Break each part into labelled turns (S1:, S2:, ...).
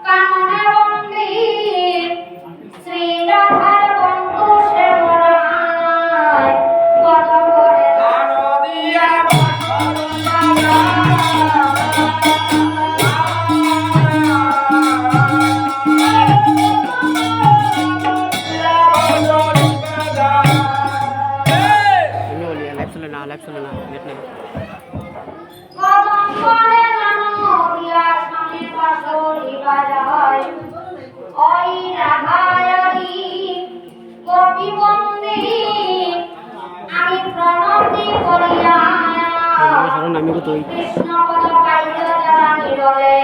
S1: কাননে বন্দী শ্রীরাধার বন্ধু শ্যামলায় কত করে
S2: দানো দিয়া
S3: লাইভ চলে না নেট নেই
S1: কদম করে নানো দিয়া স্বামী বাঁশরি বাজায় ওই রাধারি কবি বন্দী আমি প্রণতি করিয়া
S3: শরণ আমি কত
S1: কৃষ্ণ পদ পাইল যারা নিরলে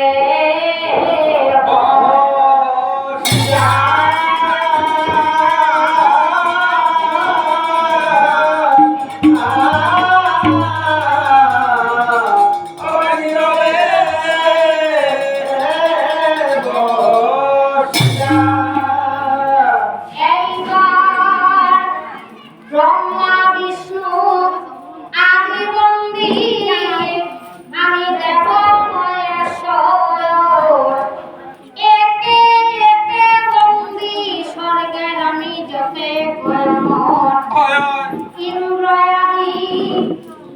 S1: এইবার ব্রহ্মা বিষ্ণু আদি বন্দী আমি দেব মহেশ্বর একে একে বন্দী স্বর্গের আমি যতে ইন্দ্রয়াদি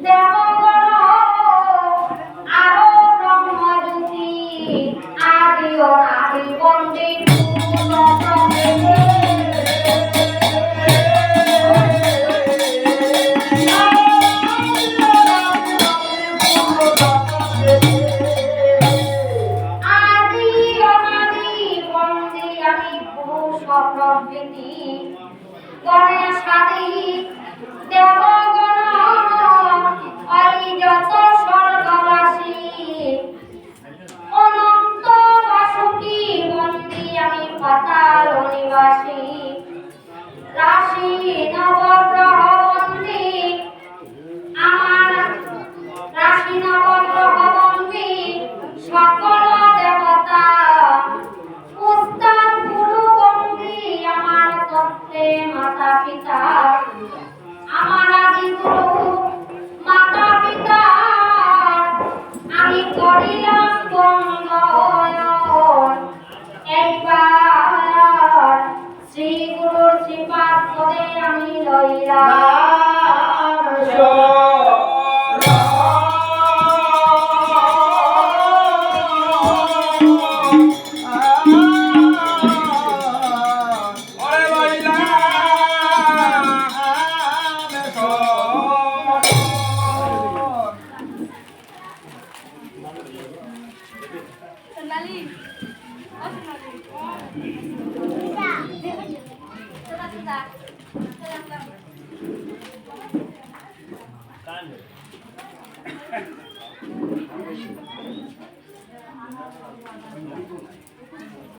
S1: দেবগণ আরো ব্রহ্মজ্যোতি আদি অনাদি বন্দী আদি অনাদি বন্দী আমি পুরুষ প্রভৃতি গণেশ আদি দেবগণ ওই যত স্বর্গবাসী অনন্ত বাসুকি বন্দী আমি পাতাল নিবাসী রাশি নবগ্রহ বন্দী আমার রাশি নবগ্রহ বন্দী সকল দেবতা উস্তাদ গুরু বন্দী আমার তত্ত্বে মাতা পিতা আমার আদি গুরু মাতা পিতা আমি করিলাম বন্দন এইবার শ্রী গুরুর শ্রীপাদ পদে আমি লইলাম